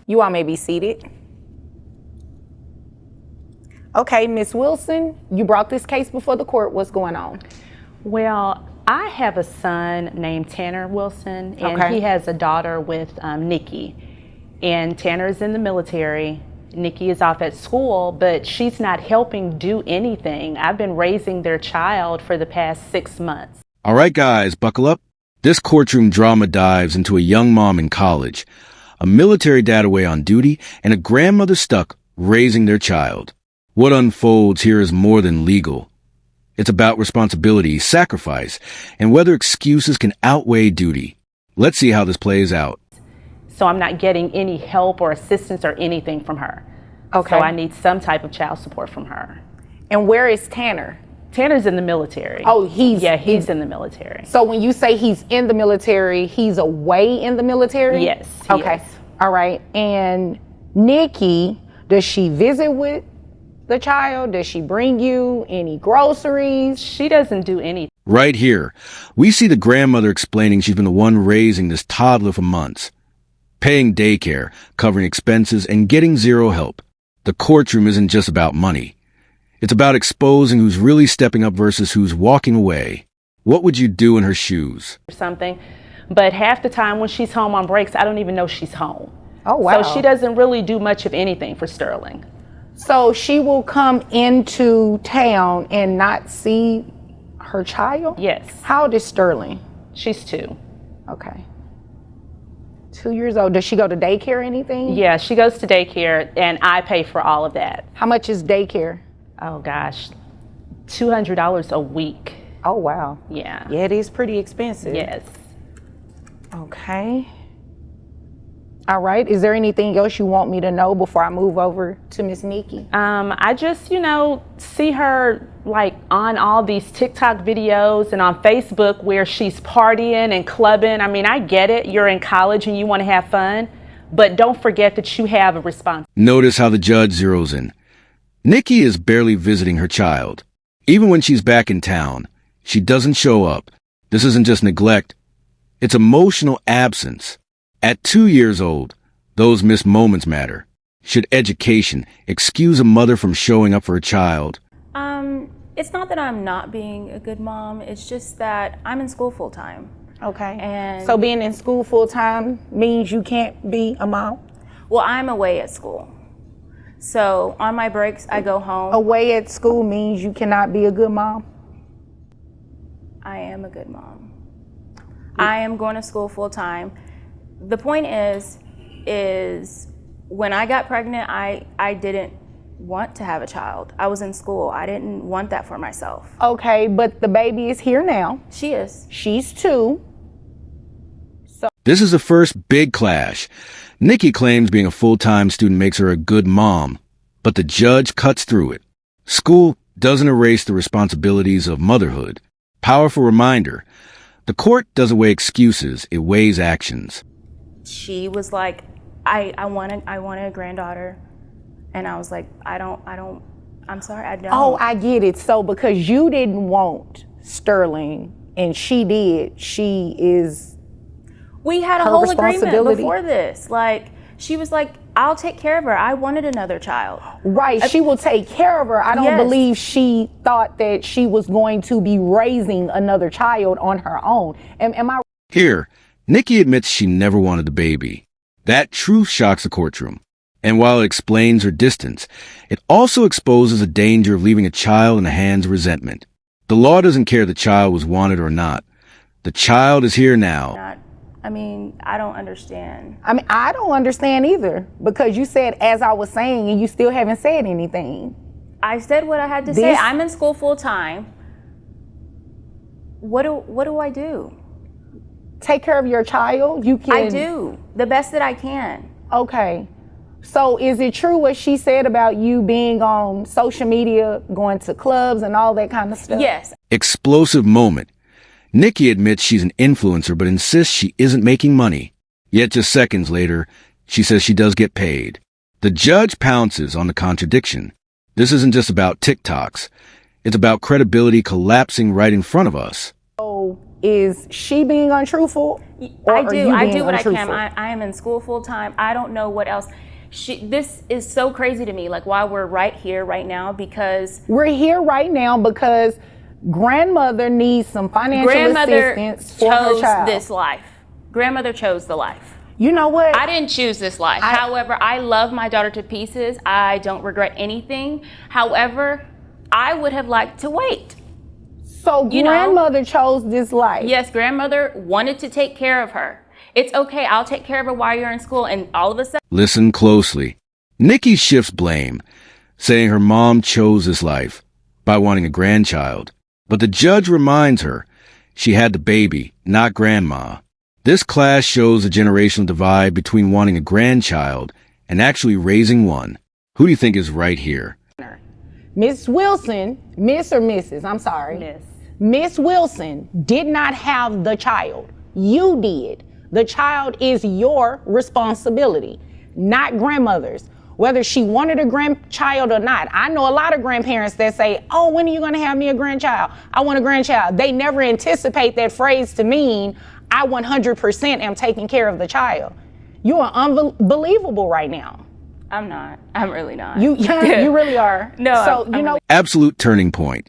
You all may be seated. Okay, Ms. Wilson, you brought this case before the court. What's going on? Well, I have a son named Tanner Wilson, and Okay. he has a daughter with Nikki. And Tanner is in the military. Nikki is off at school, but she's not helping do anything. I've been raising their child for the past 6 months. All right, guys, buckle up. This courtroom drama dives into a young mom in college, a military dad away on duty, and a grandmother stuck raising their child. What unfolds here is more than legal. It's about responsibility, sacrifice, and whether excuses can outweigh duty. Let's see how this plays out. So I'm not getting any help or assistance or anything from her. Okay. So I need some type of child support from her. And where is Tanner? Tanner's in the military. Oh, he's in the military. So when you say he's in the military, he's away in the military? Yes, he Okay. is. All right. And Nikki, does she visit with the child? Does she bring you any groceries? She doesn't do anything. Right here, we see the grandmother explaining she's been the one raising this toddler for months, paying daycare, covering expenses, and getting zero help. The courtroom isn't just about money. It's about exposing who's really stepping up versus who's walking away. What would you do in her shoes? Or something, but half the time when she's home on breaks, I don't even know she's home. Oh, wow. So she doesn't really do much of anything for Sterling. So she will come into town and not see her child? Yes. How old is Sterling? She's 2. Okay. 2 years old. Does she go to daycare or anything? Yeah, she goes to daycare and I pay for all of that. How much is daycare? Oh gosh, $200 a week. Oh, wow. Yeah. Yeah, it is pretty expensive. Yes. Okay. All right. Is there anything else you want me to know before I move over to Miss Nikki? I just, see her like on all these TikTok videos and on Facebook where she's partying and clubbing. I mean, I get it. You're in college and you want to have fun, but don't forget that you have a responsibility. Notice how the judge zeroes in. Nikki is barely visiting her child. Even when she's back in town, she doesn't show up. This isn't just neglect. It's emotional absence. At 2 years old, those missed moments matter. Should education excuse a mother from showing up for a child? It's not that I'm not being a good mom. It's just that I'm in school full time. Okay. And So being in school full time means you can't be a mom? well, I'm away at school. So on my breaks, I go home. Away at school means you cannot be a good mom? I am a good mom. I am going to school full time. The point is when I got pregnant, I didn't want to have a child. I was in school. I didn't want that for myself. Okay, but the baby is here now. She is. She's 2. This is the first big clash. Nikki claims being a full-time student makes her a good mom, but the judge cuts through it. School doesn't erase the responsibilities of motherhood. Powerful reminder. The court doesn't weigh excuses, it weighs actions. She was like, I wanted a granddaughter. And I was like, I'm sorry, I don't. Oh, I get it. So because you didn't want Sterling and she did, she is We had a her whole agreement responsibility. before this. Like, she was like, I'll take care of her. I wanted another child. right. She will take care of her. I don't Yes. believe she thought that she was going to be raising another child on her own. Am I? Here, Nikki admits she never wanted the baby. That truth shocks the courtroom. And while it explains her distance, it also exposes the danger of leaving a child in the hands of resentment. The law doesn't care if the child was wanted or not. The child is here now. I don't understand. I mean, I don't understand either because you said as I was saying and you still haven't said anything. I said what I had to say. I'm in school full time. What do I do? Take care of your child. You can. I do the best that I can. Okay. So is it true what she said about you being on social media, going to clubs and all that kind of stuff? Yes. Explosive moment. Nikki admits she's an influencer but insists she isn't making money. Yet just seconds later, she says she does get paid. The judge pounces on the contradiction. This isn't just about TikToks. It's about credibility collapsing right in front of us. So is she being untruthful? Or I are you I being do what I untruthful? can. I am in school full time. I don't know what else. This is so crazy to me, like why we're right here right now, because We're here right now because grandmother needs some financial grandmother assistance for her chose child. this life. Grandmother chose the life. You know what? I didn't choose this life. However, I love my daughter to pieces. I don't regret anything. However, I would have liked to wait. So grandmother chose this life. Yes, grandmother wanted to take care of her. It's okay, I'll take care of her while you're in school, and all of a sudden. Listen closely. Nikki shifts blame, saying her mom chose this life by wanting a grandchild. But the judge reminds her she had the baby, not grandma. This class shows a generational divide between wanting a grandchild and actually raising one. Who do you think is right here? Miss Wilson, Miss or Mrs., I'm sorry. Miss. Miss Wilson did not have the child. You did. The child is your responsibility, not grandmother's. Whether she wanted a grandchild or not. I know a lot of grandparents that say, oh, when are you going to have me a grandchild? I want a grandchild. They never anticipate that phrase to mean I 100% am taking care of the child. You are unbelievable right now. I'm not. I'm really not. You really are. No, So, I'm you know, Absolute turning point.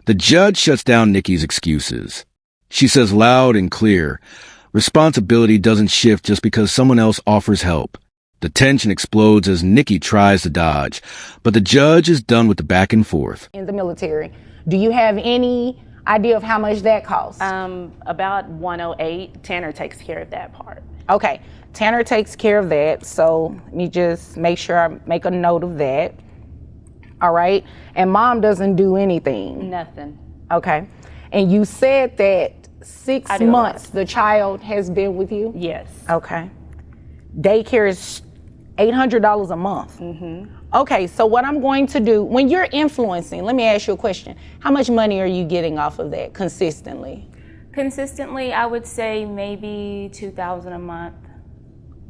The judge shuts down Nikki's excuses. She says loud and clear, responsibility doesn't shift just because someone else offers help. The tension explodes as Nikki tries to dodge, but the judge is done with the back and forth. in the military, do you have any idea of how much that costs? About 108. Tanner takes care of that part. Okay, Tanner takes care of that. So let me just make sure I make a note of that. All right. And mom doesn't do anything. Nothing. Okay. And you said that 6 I do a lot. months the child has been with you? Yes. Okay. Daycare is $800 a month. Okay, so what I'm going to do, when you're influencing, let me ask you a question. How much money are you getting off of that consistently? Consistently, I would say maybe $2,000 a month.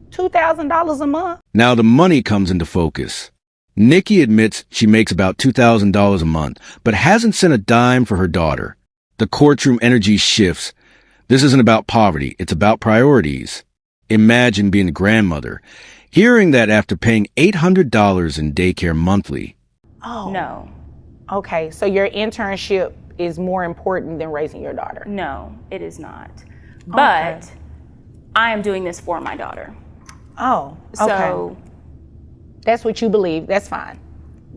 $2,000 a month? Now the money comes into focus. Nikki admits she makes about $2,000 a month, but hasn't sent a dime for her daughter. The courtroom energy shifts. This isn't about poverty, it's about priorities. Imagine being a grandmother, hearing that after paying $800 in daycare monthly. Oh. No, Okay, so your internship is more important than raising your daughter. no, it is not. But Okay. I am doing this for my daughter. Oh, okay. So That's what you believe. That's fine.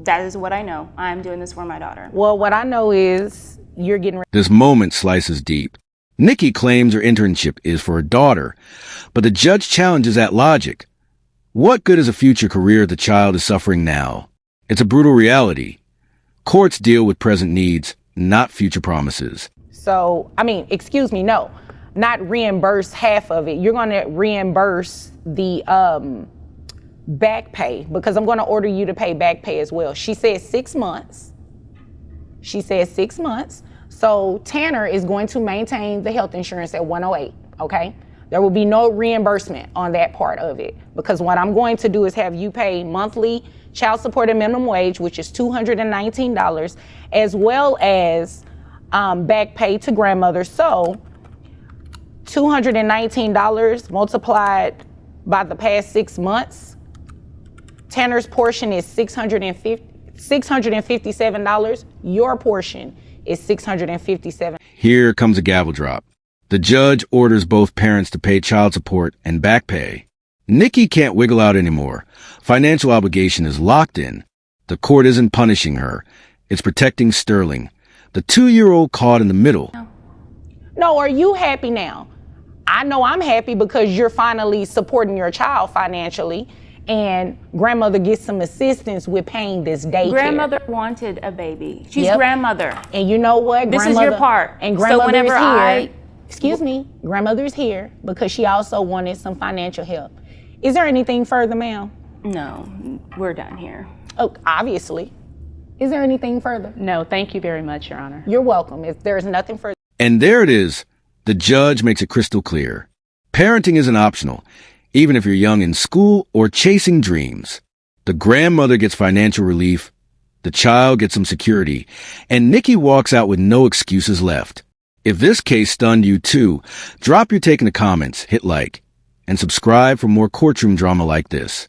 that is what I know. I am doing this for my daughter. Well, what I know is you're getting This moment slices deep. Nikki claims her internship is for her daughter, but the judge challenges that logic. What good is a future career if the child is suffering now? It's a brutal reality. Courts deal with present needs, not future promises. So, I mean, excuse me, no, not reimburse half of it. You're going to reimburse the back pay because I'm going to order you to pay back pay as well. She said 6 months. She said 6 months. So Tanner is going to maintain the health insurance at 108, okay? There will be no reimbursement on that part of it because what I'm going to do is have you pay monthly child support and minimum wage, which is $219, as well as back pay to grandmother. So $219 multiplied by the past 6 months, Tanner's portion is $657. Your portion is $657. Here comes a gavel drop. The judge orders both parents to pay child support and back pay. Nikki can't wiggle out anymore. Financial obligation is locked in. The court isn't punishing her. It's protecting Sterling, the 2-year-old caught in the middle. No, are you happy now? I know I'm happy because you're finally supporting your child financially and grandmother gets some assistance with paying this daycare. Grandmother wanted a baby. She's Yep. grandmother. And you know what? This is your part. And So grandmother whenever is here. I- Excuse me. Grandmother's here because she also wanted some financial help. Is there anything further, ma'am? No, we're done here. Oh, obviously. Is there anything further? No, thank you very much, Your Honor. You're welcome. If there's nothing further. And there it is. The judge makes it crystal clear. Parenting isn't optional, even if you're young in school or chasing dreams. The grandmother gets financial relief, the child gets some security, and Nikki walks out with no excuses left. If this case stunned you too, drop your take in the comments, hit like, and subscribe for more courtroom drama like this.